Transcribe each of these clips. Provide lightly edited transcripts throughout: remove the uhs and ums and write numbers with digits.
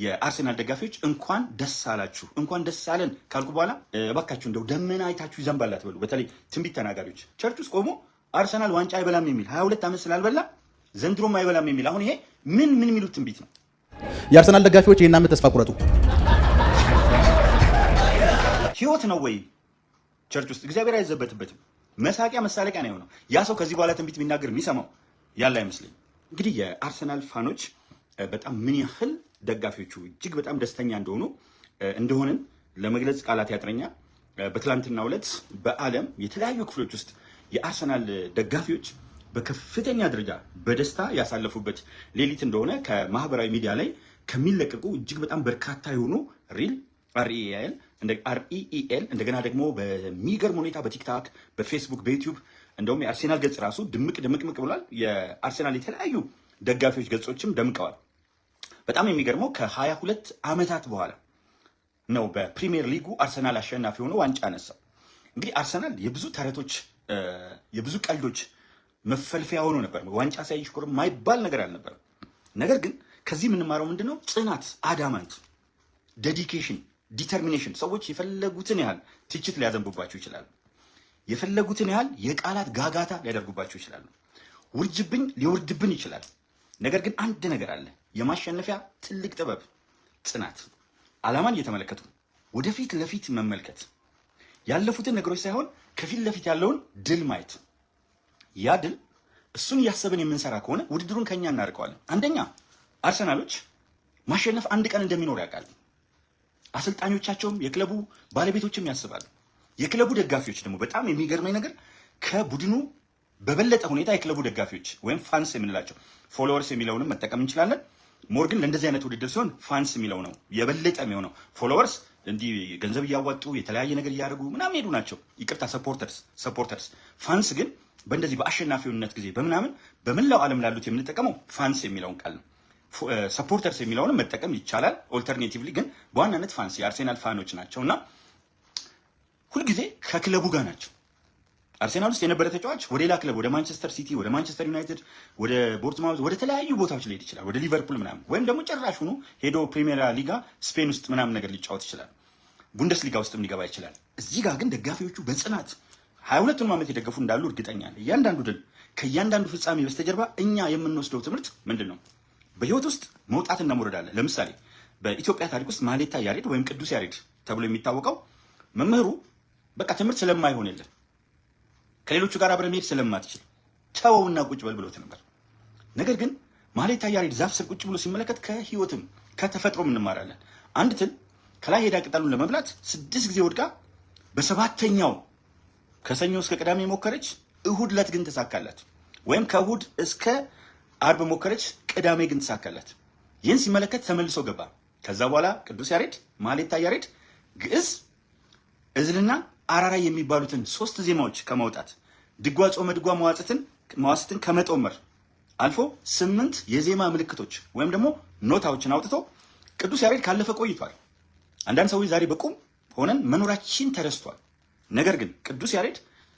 የአርሰናል ደጋፊዎች እንኳን ደስ አላችሁ እንኳን ደስ አለን ካልኩ በኋላ እባካችሁ እንደው ደመና አይታችሁ ይዘንባል አትበሉ። በተለይ ትንቢት ተናጋሪዎች ቸርች ውስጥ ቆሞ አርሰናል ዋንጫ አይበላም የሚል 22 ዓመት ስላልበላ ዘንድሮም አይበላም የሚል አሁን ይሄ ምን የሚሉት ትንቢት ነው? የአርሰናል ደጋፊዎች ይሄን ዓመት ተስፋ ቁረጡ። ህይወት ነው ወይ ቸርች ውስጥ? እግዚአብሔር አይዘበትበትም። መሳቂያ መሳለቂያ ነው የሆነው። ያ ሰው ከዚህ በኋላ ትንቢት ቢናገር የሚሰማው ያለ አይመስለኝ። እንግዲህ የአርሰናል ፋኖች በጣም ምን ያህል ደጋፊዎቹ እጅግ በጣም ደስተኛ እንደሆንን ለመግለጽ ቃላት ያጥረኛል። በትላንትናው ዕለት በዓለም የተለያዩ ክፍሎች ውስጥ የአርሰናል ደጋፊዎች በከፍተኛ ደረጃ በደስታ ያሳለፉበት ሌሊት እንደሆነ ከማህበራዊ ሚዲያ ላይ ከሚለቀቁ እጅግ በጣም በርካታ የሆኑ ሪል REL እንደገና ደግሞ በሚገርም ሁኔታ በቲክታክ፣ በፌስቡክ፣ በዩቲዩብ እንደውም የአርሰናል ገጽ ራሱ ድምቅምቅ ብሏል። የአርሰናል የተለያዩ ደጋፊዎች ገጾችም ደምቀዋል። በጣም የሚገርመው ከ22 ዓመታት በኋላ ነው በፕሪሚየር ሊጉ አርሰናል አሸናፊ ሆኖ ዋንጫ አነሳው። እንግዲህ አርሰናል የብዙ ተረቶች የብዙ ቀልዶች መፈልፈያ ሆኖ ነበር። ዋንጫ ሳይሽኮር ማይባል ነገር አልነበረም። ነገር ግን ከዚህ የምንማረው ምንድነው? ጽናት፣ አዳማንት፣ ዴዲኬሽን፣ ዲተርሚኔሽን። ሰዎች የፈለጉትን ያህል ትችት ሊያዘንቡባቸው ይችላሉ። የፈለጉትን ያህል የቃላት ጋጋታ ሊያደርጉባቸው ይችላሉ። ውርጅብኝ ሊወርድብን ይችላል። ነገር ግን አንድ ነገር አለ፣ የማሸነፊያ ትልቅ ጥበብ፣ ጽናት። ዓላማን እየተመለከቱ ወደፊት ለፊት መመልከት፣ ያለፉትን ነገሮች ሳይሆን ከፊት ለፊት ያለውን ድል ማየት። ያ ድል እሱን እያሰብን የምንሰራ ከሆነ ውድድሩን ከኛ እናርቀዋለን። አንደኛ አርሰናሎች ማሸነፍ አንድ ቀን እንደሚኖር ያውቃሉ። አሰልጣኞቻቸውም የክለቡ ባለቤቶችም ያስባሉ። የክለቡ ደጋፊዎች ደግሞ በጣም የሚገርመኝ ነገር ከቡድኑ በበለጠ ሁኔታ የክለቡ ደጋፊዎች ወይም ፋንስ የምንላቸው ፎሎወርስ የሚለውንም መጠቀም እንችላለን። ሞር ግን ለእንደዚህ አይነት ውድድር ሲሆን ፋንስ የሚለው ነው የበለጠ የሚሆነው። ፎሎወርስ እንዲህ ገንዘብ እያዋጡ የተለያየ ነገር እያደረጉ ምናምን ሄዱ ናቸው። ይቅርታ ሰፖርተርስ። ፋንስ ግን በእንደዚህ በአሸናፊውነት ጊዜ በምናምን በመላው ዓለም ላሉት የምንጠቀመው ፋንስ የሚለውን ቃል ነው። ሰፖርተርስ የሚለውንም መጠቀም ይቻላል። ኦልተርኔቲቭሊ ግን በዋናነት ፋንስ የአርሴናል ፋኖች ናቸው እና ሁልጊዜ ከክለቡ ጋር ናቸው። አርሴናል ውስጥ የነበረ ተጫዋች ወደ ሌላ ክለብ፣ ወደ ማንቸስተር ሲቲ፣ ወደ ማንቸስተር ዩናይትድ፣ ወደ ቦርትማውዝ፣ ወደ ተለያዩ ቦታዎች ሊሄድ ይችላል። ወደ ሊቨርፑል ምናምን፣ ወይም ደግሞ ጭራሽ ሆኖ ሄዶ ፕሪሚየር ሊጋ ስፔን ውስጥ ምናምን ነገር ሊጫወት ይችላል። ቡንደስ ሊጋ ውስጥም ሊገባ ይችላል። እዚህ ጋር ግን ደጋፊዎቹ በጽናት 22ቱን ዓመት የደገፉ እንዳሉ እርግጠኛ ነኝ። እያንዳንዱ ድል ከእያንዳንዱ ፍጻሜ በስተጀርባ እኛ የምንወስደው ትምህርት ምንድን ነው? በህይወት ውስጥ መውጣትና መውረድ አለ። ለምሳሌ በኢትዮጵያ ታሪክ ውስጥ ማህሌታ ያሬድ ወይም ቅዱስ ያሬድ ተብሎ የሚታወቀው መምህሩ በቃ ትምህርት ስለማይሆንልን ከሌሎቹ ጋር አብረን መሄድ ስለማትችል ተወውና ቁጭ በል ብሎት ነበር። ነገር ግን ማህሌታ ያሬድ ዛፍ ስር ቁጭ ብሎ ሲመለከት ከህይወትም ከተፈጥሮም እንማራለን። አንድ ትል ከላይ ሄዳ ቅጠሉን ለመብላት 6 ጊዜ ወድቃ በሰባተኛው ከሰኞ እስከ ቅዳሜ ሞከረች፣ እሁድ ዕለት ግን ተሳካላት። ወይም ከእሁድ እስከ አርብ ሞከረች፣ ቅዳሜ ግን ተሳካላት። ይህን ሲመለከት ተመልሶ ገባ። ከዛ በኋላ ቅዱስ ያሬድ ማህሌታ ያሬድ ግዕዝ፣ እዝልና አራራይ የሚባሉትን 3 ዜማዎች ከማውጣት ድጓ፣ ጾመ ድጓ፣ መዋሥዕትን ከመጦመር አልፎ 8 የዜማ ምልክቶች ወይም ደግሞ ኖታዎችን አውጥቶ ቅዱስ ያሬድ ካለፈ ቆይቷል። አንዳንድ ሰዎች ዛሬ በቁም ሆነን መኖራችን ተረስቷል። ነገር ግን ቅዱስ ያሬድ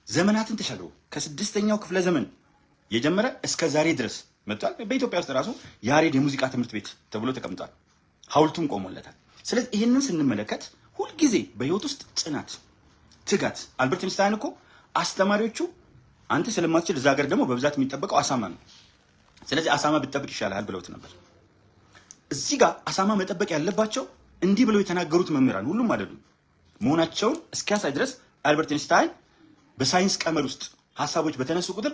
ዘመናትን ተሻግሮ ከ6ኛው ክፍለ ዘመን የጀመረ እስከ ዛሬ ድረስ መጥቷል። በኢትዮጵያ ውስጥ ራሱ ያሬድ የሙዚቃ ትምህርት ቤት ተብሎ ተቀምጧል። ሐውልቱም ቆሞለታል። ስለዚህ ይህንን ስንመለከት ሁልጊዜ በህይወት ውስጥ ጽናት፣ ትጋት። አልበርት ኢንስታይን እኮ አስተማሪዎቹ አንተ ስለማትችል እዛ ሀገር ደግሞ በብዛት የሚጠበቀው አሳማ ነው፣ ስለዚህ አሳማ ብትጠብቅ ይሻላል ብለውት ነበር። እዚህ ጋር አሳማ መጠበቅ ያለባቸው እንዲህ ብለው የተናገሩት መምህራን ሁሉም አይደሉም መሆናቸውን እስኪያሳይ ድረስ አልበርት ኢንስታይን በሳይንስ ቀመር ውስጥ ሀሳቦች በተነሱ ቁጥር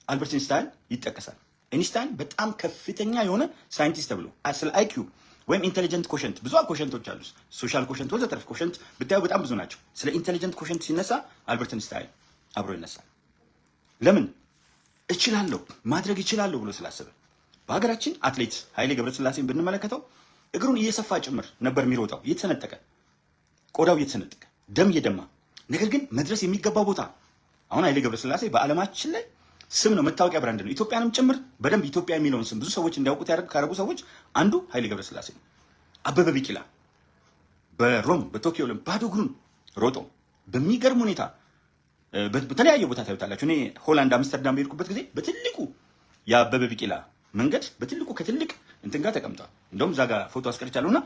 አልበርት ኢንስታይን ይጠቀሳል። ኢንስታይን በጣም ከፍተኛ የሆነ ሳይንቲስት ተብሎ ስለ አይኪው ወይም ኢንቴሊጀንት ኮሸንት ብዙ ኮሸንቶች አሉ፣ ሶሻል ኮሸንት ወዘተርፍ ኮሸንት ብታዩ በጣም ብዙ ናቸው። ስለ ኢንቴሊጀንት ኮሸንት ሲነሳ አልበርት ኢንስታይን አብሮ ይነሳል። ለምን? እችላለሁ ማድረግ እችላለሁ ብሎ ስላሰበ። በሀገራችን አትሌት ኃይሌ ገብረስላሴን ብንመለከተው እግሩን እየሰፋ ጭምር ነበር የሚሮጠው፣ እየተሰነጠቀ ቆዳው እየተሰነጠቀ ደም እየደማ። ነገር ግን መድረስ የሚገባው ቦታ አሁን ኃይሌ ገብረስላሴ በዓለማችን ላይ ስም ነው፣ መታወቂያ ብራንድ ነው። ኢትዮጵያንም ጭምር በደንብ ኢትዮጵያ የሚለውን ስም ብዙ ሰዎች እንዲያውቁት ካደረጉ ሰዎች አንዱ ኃይሌ ገብረስላሴ ነው። አበበ ቢቂላ በሮም በቶኪዮ ባዶ እግሩን ሮጦ በሚገርም ሁኔታ በተለያየ ቦታ ታዩታላችሁ። እኔ ሆላንድ አምስተርዳም በሄድኩበት ጊዜ በትልቁ የአበበ ቢቂላ መንገድ በትልቁ ከትልቅ እንትን ጋር ተቀምጧል። እንደውም እዛ ጋር ፎቶ አስቀርቻለሁና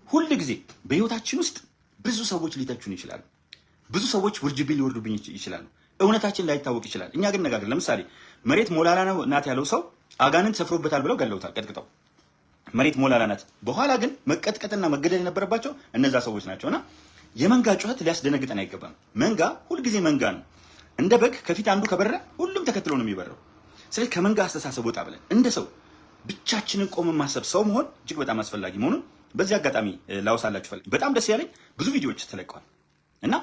ሁል ጊዜ በህይወታችን ውስጥ ብዙ ሰዎች ሊተቹን ይችላሉ። ብዙ ሰዎች ውርጅብኝ ሊወርዱብኝ ይችላሉ። እውነታችን ላይታወቅ ይችላል። እኛ ግን ነጋገር ለምሳሌ መሬት ሞላላ ናት ያለው ሰው አጋንንት ሰፍሮበታል ብለው ገለውታል ቀጥቅጠው። መሬት ሞላላ ናት። በኋላ ግን መቀጥቀጥና መገደል የነበረባቸው እነዛ ሰዎች ናቸውና የመንጋ ጩኸት ሊያስደነግጠን አይገባም። መንጋ ሁልጊዜ መንጋ ነው። እንደ በግ ከፊት አንዱ ከበረ ሁሉም ተከትሎ ነው የሚበረው። ስለዚህ ከመንጋ አስተሳሰብ ወጣ ብለን እንደ ሰው ብቻችንን ቆመን ማሰብ ሰው መሆን እጅግ በጣም አስፈላጊ መሆኑን በዚህ አጋጣሚ ላውሳላችሁ ፈልግ። በጣም ደስ ያለኝ ብዙ ቪዲዮዎች ተለቀዋል እና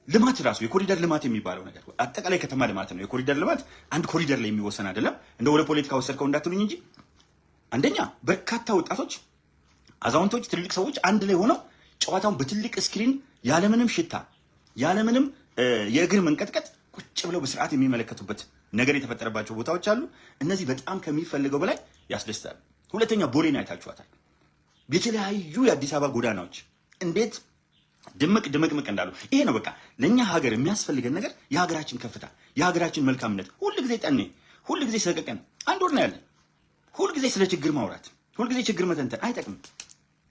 ልማት ራሱ የኮሪደር ልማት የሚባለው ነገር አጠቃላይ ከተማ ልማት ነው። የኮሪደር ልማት አንድ ኮሪደር ላይ የሚወሰን አይደለም። እንደ ወደ ፖለቲካ ወሰድከው እንዳትሉኝ እንጂ አንደኛ በርካታ ወጣቶች፣ አዛውንቶች፣ ትልልቅ ሰዎች አንድ ላይ ሆነው ጨዋታውን በትልቅ ስክሪን ያለምንም ሽታ ያለምንም የእግር መንቀጥቀጥ ቁጭ ብለው በስርዓት የሚመለከቱበት ነገር የተፈጠረባቸው ቦታዎች አሉ። እነዚህ በጣም ከሚፈልገው በላይ ያስደስታል። ሁለተኛ ቦሌን አይታችኋታል። የተለያዩ የአዲስ አበባ ጎዳናዎች እንዴት ድምቅምቅ እንዳሉ። ይሄ ነው በቃ ለኛ ሀገር የሚያስፈልገን ነገር፣ የሀገራችን ከፍታ፣ የሀገራችን መልካምነት። ሁልጊዜ ጠኔ፣ ሁልጊዜ ሰቀቀን አንድ ወር ነው ያለን። ሁልጊዜ ስለ ችግር ማውራት፣ ሁልጊዜ ችግር መተንተን አይጠቅምም።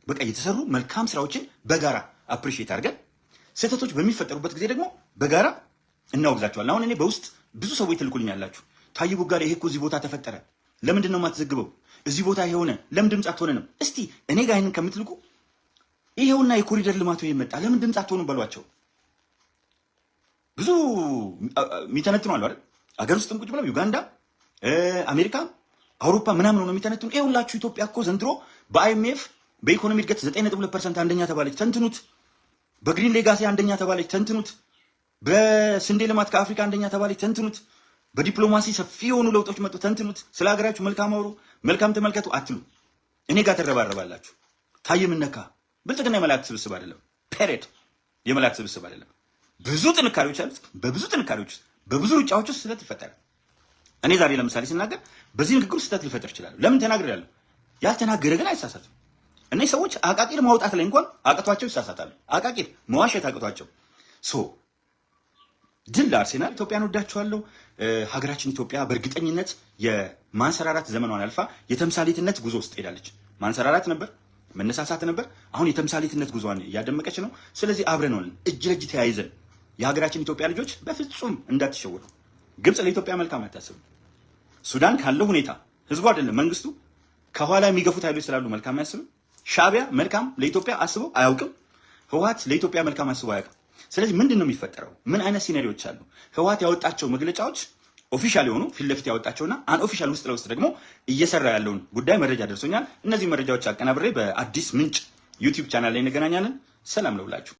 በቃ የተሰሩ መልካም ስራዎችን በጋራ አፕሪሺየት አድርገን ስህተቶች በሚፈጠሩበት ጊዜ ደግሞ በጋራ እናወግዛቸዋለን። አሁን እኔ በውስጥ ብዙ ሰዎች ትልኩልኛላችሁ። ታዬ ቦጋለ ይሄ እኮ እዚህ ቦታ ተፈጠረ፣ ለምንድን ነው የማትዘግበው? እዚህ ቦታ የሆነ ለምን ድምፅ አትሆነንም? እስቲ እኔ ጋር ይሄንን ከምትልኩ ይሄውና የኮሪደር ልማቱ ይመጣ ለምን ድምፅ አትሆኑም በሏቸው። ብዙ የሚተነትኑ አሉ አይደል? አገር ውስጥም ቁጭ ብለው ዩጋንዳ፣ አሜሪካ፣ አውሮፓ ምናምን ነው የሚተነትኑ። ይሄውላችሁ ኢትዮጵያ እኮ ዘንድሮ በአይኤምኤፍ በኢኮኖሚ እድገት 9.2% አንደኛ ተባለች፣ ተንትኑት። በግሪን ሌጋሲ አንደኛ ተባለች፣ ተንትኑት። በስንዴ ልማት ከአፍሪካ አንደኛ ተባለች፣ ተንትኑት። በዲፕሎማሲ ሰፊ የሆኑ ለውጦች መጡ፣ ተንትኑት። ስለ ሀገራችሁ መልካም አውሩ፣ መልካም ተመልከቱ አትሉ። እኔ ጋር ተረባረባላችሁ። ታዬ ምን ነካ? ብልጽግና የመላእክት ስብስብ አይደለም። ፔሬድ የመላእክት ስብስብ አይደለም። ብዙ ጥንካሬዎች አሉት። በብዙ ጥንካሬዎች ውስጥ በብዙ ሩጫዎች ውስጥ ስህተት ይፈጠራል። እኔ ዛሬ ለምሳሌ ስናገር በዚህ ንግግር ስህተት ሊፈጠር ይችላል። ለምን ተናግሬያለሁ? ያልተናገረ ግን አይሳሳትም። እነዚህ ሰዎች አቃቂር ማውጣት ላይ እንኳን አቅቷቸው ይሳሳታሉ። አቃቂር መዋሸት አቅቷቸው። ድል ለአርሴናል። ኢትዮጵያን ወዳችኋለሁ። ሀገራችን ኢትዮጵያ በእርግጠኝነት የማንሰራራት ዘመኗን አልፋ የተምሳሌትነት ጉዞ ውስጥ ሄዳለች። ማንሰራራት ነበር፣ መነሳሳት ነበር። አሁን የተምሳሌትነት ጉዞዋን እያደመቀች ነው። ስለዚህ አብረን ሆነን እጅ ለእጅ ተያይዘን የሀገራችን ኢትዮጵያ ልጆች በፍጹም እንዳትሸወዱ። ግብጽ ለኢትዮጵያ መልካም አታስብም። ሱዳን ካለው ሁኔታ ህዝቡ አይደለም መንግስቱ ከኋላ የሚገፉት ኃይሎች ስላሉ መልካም አያስብም። ሻዕቢያ መልካም ለኢትዮጵያ አስበው አያውቅም። ህወሓት ለኢትዮጵያ መልካም አስበው አያውቅም። ስለዚህ ምንድን ነው የሚፈጠረው? ምን አይነት ሲናሪዎች አሉ? ህወሓት ያወጣቸው መግለጫዎች ኦፊሻል የሆኑ ፊት ለፊት ያወጣቸውና አንኦፊሻል ውስጥ ለውስጥ ደግሞ እየሰራ ያለውን ጉዳይ መረጃ ደርሶኛል። እነዚህ መረጃዎች አቀናብሬ በአዲስ ምንጭ ዩቲዩብ ቻናል ላይ እንገናኛለን። ሰላም ለውላችሁ።